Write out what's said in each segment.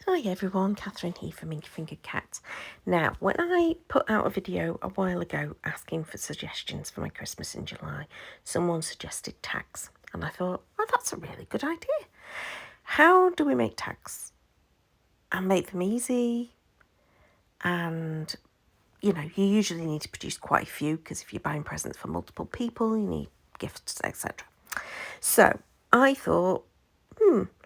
Hi everyone, Catherine here from Minky Fingered Cat. Now, when I put out a video a while ago asking for suggestions for my Christmas in July, someone suggested tags. And I thought, oh, that's a really good idea. How do we make tags? And make them easy. And, you usually need to produce quite a few because if you're buying presents for multiple people, you need gifts, etc. So I thought,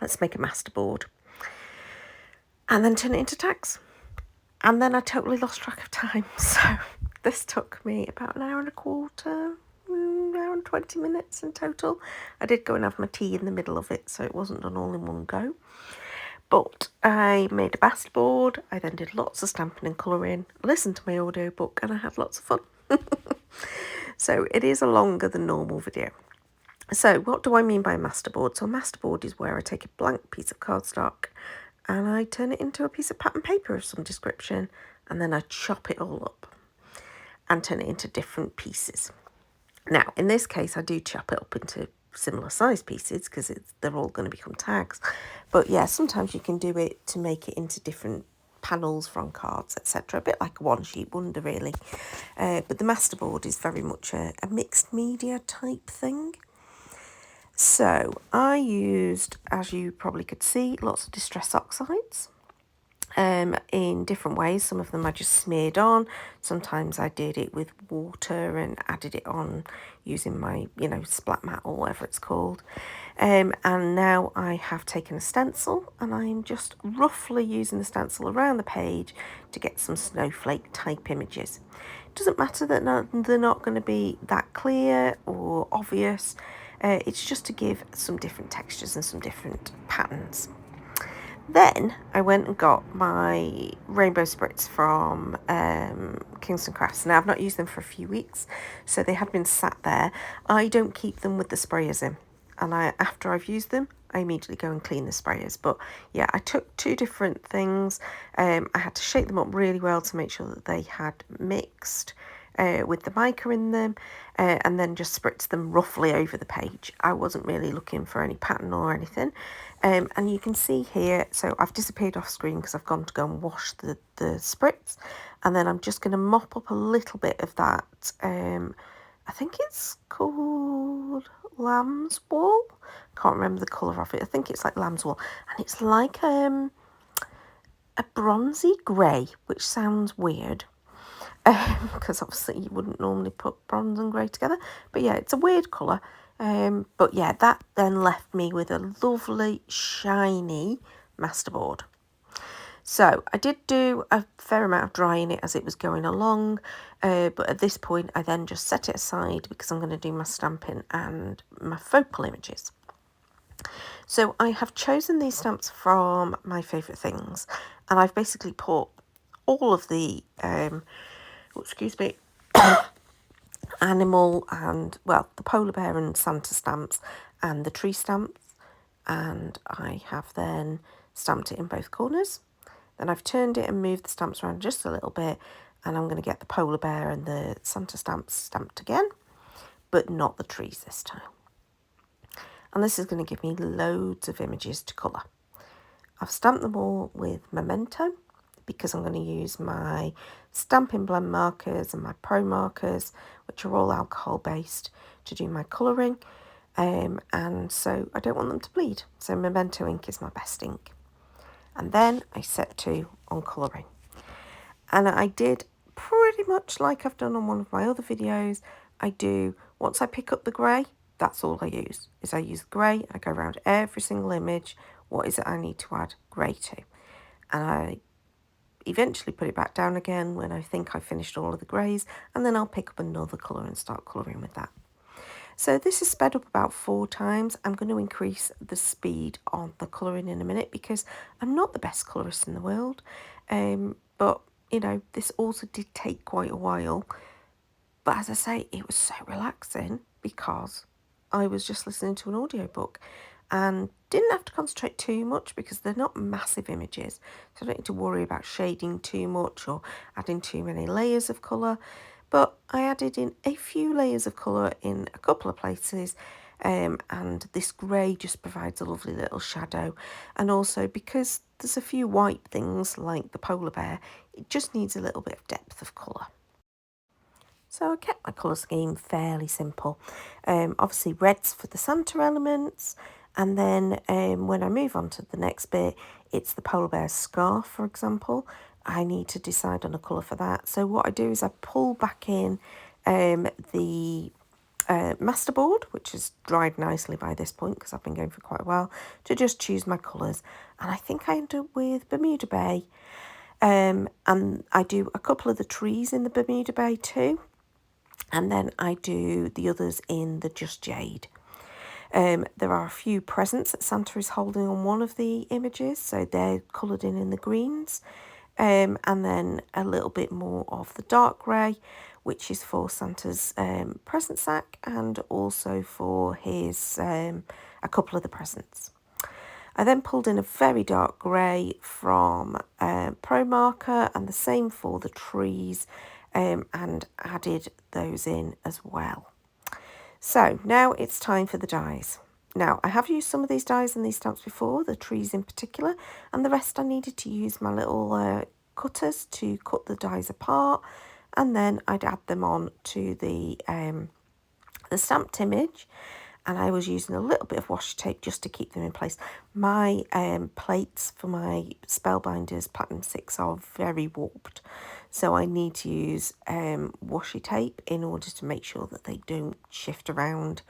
let's make a masterboard. And then turn it into tags. And then I totally lost track of time. So this took me about an hour and a quarter, an hour and 20 minutes in total. I did go and have my tea in the middle of it, so it wasn't done all in one go. But I made a masterboard. I then did lots of stamping and colouring, listened to my audiobook, and I had lots of fun. So it is a longer than normal video. So what do I mean by a masterboard? So a masterboard is where I take a blank piece of cardstock and I turn it into a piece of pattern paper of some description, and then I chop it all up and turn it into different pieces. Now, in this case, I do chop it up into similar size pieces because they're all going to become tags. But yeah, sometimes you can do it to make it into different panels from cards, etc. A bit like a one-sheet wonder, really. But the masterboard is very much a mixed media type thing. So I used, as you probably could see, lots of distress oxides in different ways. Some of them I just smeared on. Sometimes I did it with water and added it on using my, splat mat or whatever it's called. And now I have taken a stencil and I'm just roughly using the stencil around the page to get some snowflake type images. It doesn't matter that they're not going to be that clear or obvious. It's just to give some different textures and some different patterns. Then I went and got my rainbow spritz from Kingston Crafts. Now I've not used them for a few weeks, so they had been sat there. I don't keep them with the sprayers in, and after I've used them, I immediately go and clean the sprayers. But yeah, I took two different things. I had to shake them up really well to make sure that they had mixed with the mica in them, and then just spritz them roughly over the page. I wasn't really looking for any pattern or anything. And you can see here, so I've disappeared off screen because I've gone to go and wash the spritz, and then I'm just going to mop up a little bit of that. I think it's called lamb's wool. Can't remember the colour of it. I think it's like lamb's wool, and it's like a bronzy grey, which sounds weird. Because obviously you wouldn't normally put bronze and grey together. But yeah, it's a weird colour. But yeah, that then left me with a lovely, shiny masterboard. So I did do a fair amount of drying it as it was going along. But at this point, I then just set it aside because I'm going to do my stamping and my focal images. So I have chosen these stamps from my favourite things. And I've basically put all of the... animal and, well, the polar bear and Santa stamps and the tree stamps, and I have then stamped it in both corners. Then I've turned it and moved the stamps around just a little bit, and I'm going to get the polar bear and the Santa stamps stamped again, but not the trees this time. And this is going to give me loads of images to colour. I've stamped them all with Memento, because I'm going to use my Stampin' Blend markers and my Pro markers, which are all alcohol based, to do my colouring. And so I don't want them to bleed. So Memento ink is my best ink. And then I set to on colouring. And I did pretty much like I've done on one of my other videos. Once I pick up the grey, that's all I use. I use grey, I go around every single image. What is it I need to add grey to? And I eventually put it back down again when I think I've finished all of the greys, and then I'll pick up another colour and start colouring with that. So this is sped up about 4 times. I'm going to increase the speed on the colouring in a minute because I'm not the best colourist in the world. But, this also did take quite a while. But as I say, it was so relaxing because I was just listening to an audiobook and didn't have to concentrate too much because they're not massive images. So I don't need to worry about shading too much or adding too many layers of colour. But I added in a few layers of colour in a couple of places, and this grey just provides a lovely little shadow. And also because there's a few white things like the polar bear, it just needs a little bit of depth of colour. So I kept my colour scheme fairly simple. Obviously reds for the Santa elements, and then when I move on to the next bit, it's the polar bear's scarf, for example. I need to decide on a colour for that. So what I do is I pull back in the masterboard, which has dried nicely by this point because I've been going for quite a while, to just choose my colours. And I think I end up with Bermuda Bay. And I do a couple of the trees in the Bermuda Bay too. And then I do the others in the Just Jade. There are a few presents that Santa is holding on one of the images, so they're coloured in the greens. And then a little bit more of the dark grey, which is for Santa's present sack and also for his a couple of the presents. I then pulled in a very dark grey from Pro Marker and the same for the trees, and added those in as well. So now it's time for the dies. Now I have used some of these dies and these stamps before, the trees in particular, and the rest I needed to use my little cutters to cut the dies apart, and then I'd add them on to the stamped image. And I was using a little bit of washi tape just to keep them in place. My plates for my Spellbinders Platinum 6 are very warped, so I need to use washi tape in order to make sure that they don't shift around,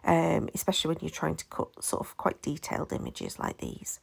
especially when you're trying to cut sort of quite detailed images like these.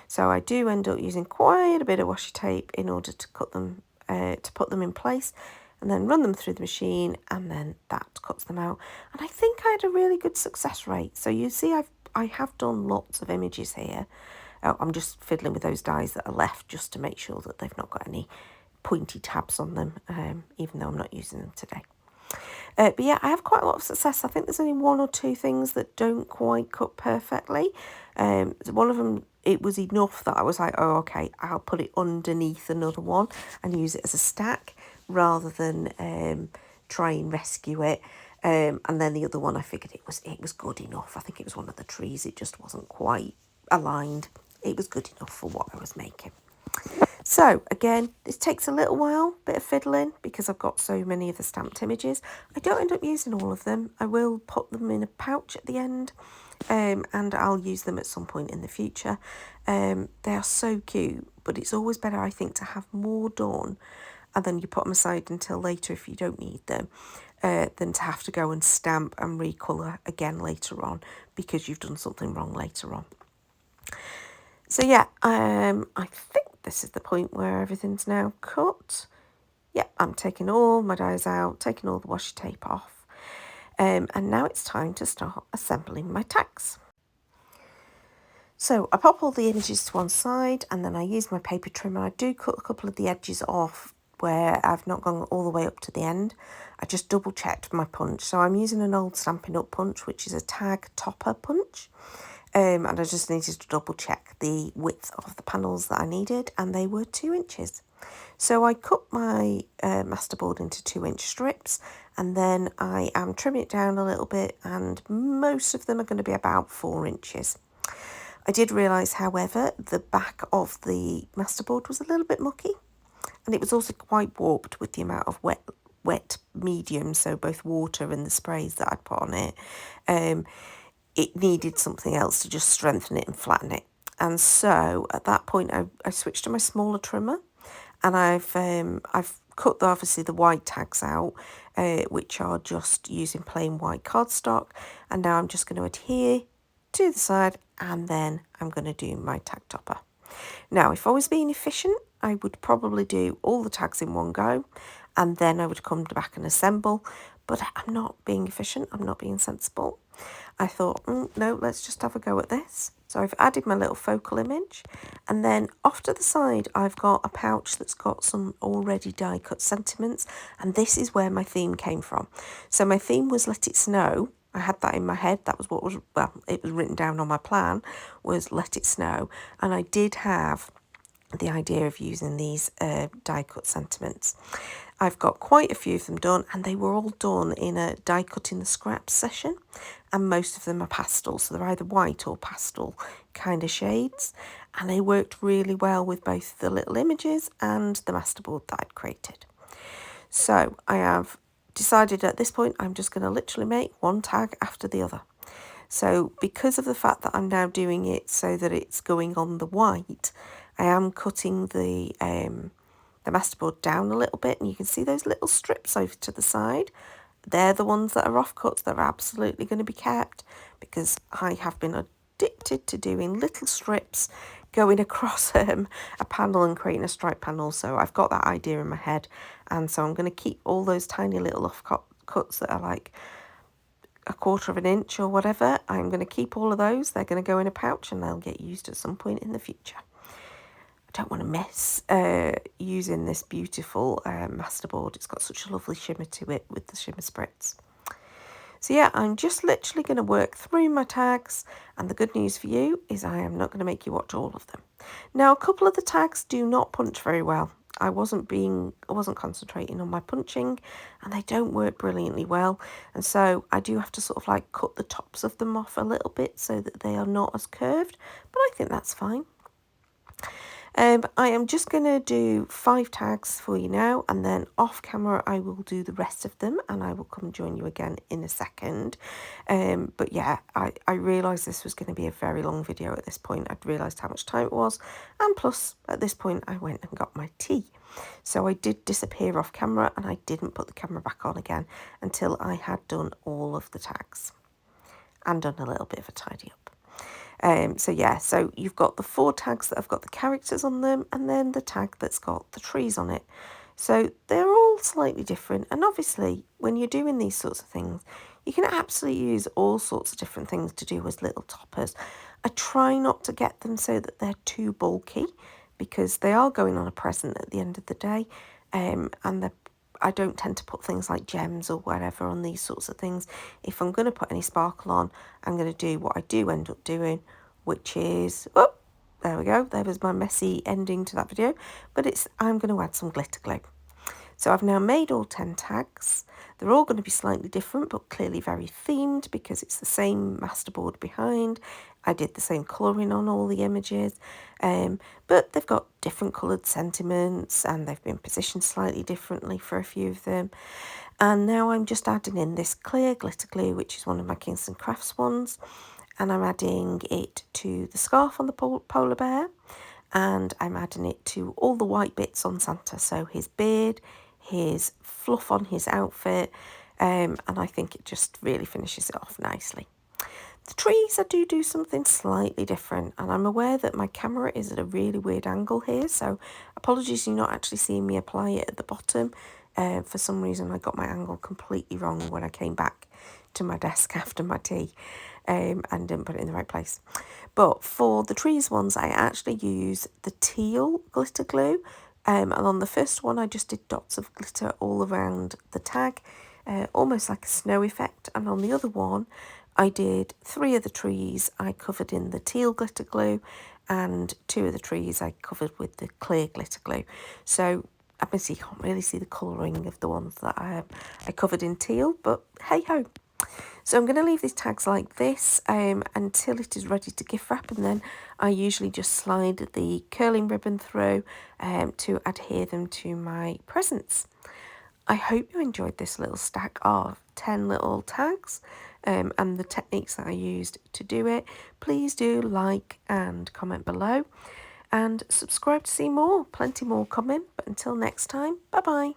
So I do end up using quite a bit of washi tape in order to cut them, to put them in place, and then run them through the machine, and then that cuts them out. And I think I had a really good success rate. So you see I have done lots of images here. I'm just fiddling with those dies that are left just to make sure that they've not got any pointy tabs on them, even though I'm not using them today. But yeah, I have quite a lot of success. I think there's only one or two things that don't quite cut perfectly. One of them, it was enough that I was like, oh, okay, I'll put it underneath another one and use it as a stack rather than try and rescue it. And then the other one, I figured it was good enough. I think it was one of the trees. It just wasn't quite aligned. It was good enough for what I was making. So again, this takes a little while, bit of fiddling, because I've got so many of the stamped images. I don't end up using all of them. I will put them in a pouch at the end, and I'll use them at some point in the future. They are so cute, but it's always better, I think, to have more done, and then you put them aside until later if you don't need them, than to have to go and stamp and recolour again later on because you've done something wrong later on. So yeah, I think this is the point where everything's now cut. Yeah, I'm taking all my dies out, taking all the washi tape off. And now it's time to start assembling my tags. So I pop all the images to one side, and then I use my paper trimmer. I do cut a couple of the edges off where I've not gone all the way up to the end. I just double checked my punch. So I'm using an old Stampin' Up punch, which is a tag topper punch. And I just needed to double check the width of the panels that I needed, and they were 2 inches. So I cut my masterboard into 2-inch strips, and then I am trimming it down a little bit, and most of them are going to be about 4 inches. I did realise, however, the back of the masterboard was a little bit mucky, and it was also quite warped with the amount of wet medium, so both water and the sprays that I'd put on it. It needed something else to just strengthen it and flatten it. And so at that point, I switched to my smaller trimmer, and I've cut obviously the white tags out, which are just using plain white cardstock. And now I'm just going to adhere to the side, and then I'm going to do my tag topper. Now, if I was being efficient, I would probably do all the tags in one go, and then I would come back and assemble. But I'm not being efficient. I'm not being sensible. I thought, no, let's just have a go at this. So I've added my little focal image, and then off to the side, I've got a pouch that's got some already die cut sentiments, and this is where my theme came from. So my theme was Let It Snow. I had that in my head. That was what was, well, it was written down on my plan, was Let It Snow. And I did have the idea of using these die cut sentiments. I've got quite a few of them done, and they were all done in a die cut in the scraps session, and most of them are pastel, so they're either white or pastel kind of shades, and they worked really well with both the little images and the masterboard that I'd created. So I have decided at this point I'm just going to literally make one tag after the other. So because of the fact that I'm now doing it so that it's going on the white, I am cutting the masterboard down a little bit, and you can see those little strips over to the side. They're the ones that are offcuts that are absolutely going to be kept, because I have been addicted to doing little strips going across a panel and creating a stripe panel. So I've got that idea in my head, and so I'm going to keep all those tiny little offcuts that are like a quarter of an inch or whatever. I'm going to keep all of those. They're going to go in a pouch and they'll get used at some point in the future. I don't want to miss using this beautiful masterboard. It's got such a lovely shimmer to it with the shimmer spritz. So yeah, I'm just literally going to work through my tags, and the good news for you is I am not going to make you watch all of them. Now, a couple of the tags do not punch very well. I wasn't concentrating on my punching, and they don't work brilliantly well, and so I do have to sort of like cut the tops of them off a little bit so that they are not as curved, but I think that's fine. I am just going to do 5 tags for you now, and then off camera I will do the rest of them, and I will come and join you again in a second. But yeah, I realised this was going to be a very long video at this point. I'd realised how much time it was, and plus at this point I went and got my tea. So I did disappear off camera, and I didn't put the camera back on again until I had done all of the tags and done a little bit of a tidy up. So yeah, so you've got the 4 tags that have got the characters on them, and then the tag that's got the trees on it. So they're all slightly different, and obviously when you're doing these sorts of things, you can absolutely use all sorts of different things to do as little toppers. I try not to get them so that they're too bulky, because they are going on a present at the end of the day, and I don't tend to put things like gems or whatever on these sorts of things. If I'm going to put any sparkle on, I'm going to do what I do end up doing, which is, oh, there we go. There was my messy ending to that video. But I'm going to add some glitter glue. So I've now made all 10 tags. They're all going to be slightly different, but clearly very themed, because it's the same masterboard behind. I did the same colouring on all the images, but they've got different coloured sentiments, and they've been positioned slightly differently for a few of them. And now I'm just adding in this clear glitter glue, which is one of my Kingston Crafts ones, and I'm adding it to the scarf on the polar bear, and I'm adding it to all the white bits on Santa, so his beard, his fluff on his outfit, and I think it just really finishes it off nicely. The trees, I do something slightly different, and I'm aware that my camera is at a really weird angle here, so apologies you're not actually seeing me apply it at the bottom. For some reason I got my angle completely wrong when I came back to my desk after my tea, and didn't put it in the right place. But for the trees ones, I actually use the teal glitter glue, and on the first one I just did dots of glitter all around the tag, almost like a snow effect, and on the other one I did 3 of the trees I covered in the teal glitter glue, and 2 of the trees I covered with the clear glitter glue. So obviously you can't really see the colouring of the ones that I covered in teal, but hey ho. So I'm going to leave these tags like this until it is ready to gift wrap, and then I usually just slide the curling ribbon through to adhere them to my presents. I hope you enjoyed this little stack of 10 little tags and the techniques that I used to do it. Please do like and comment below, and subscribe to see more. Plenty more coming, but until next time, bye bye.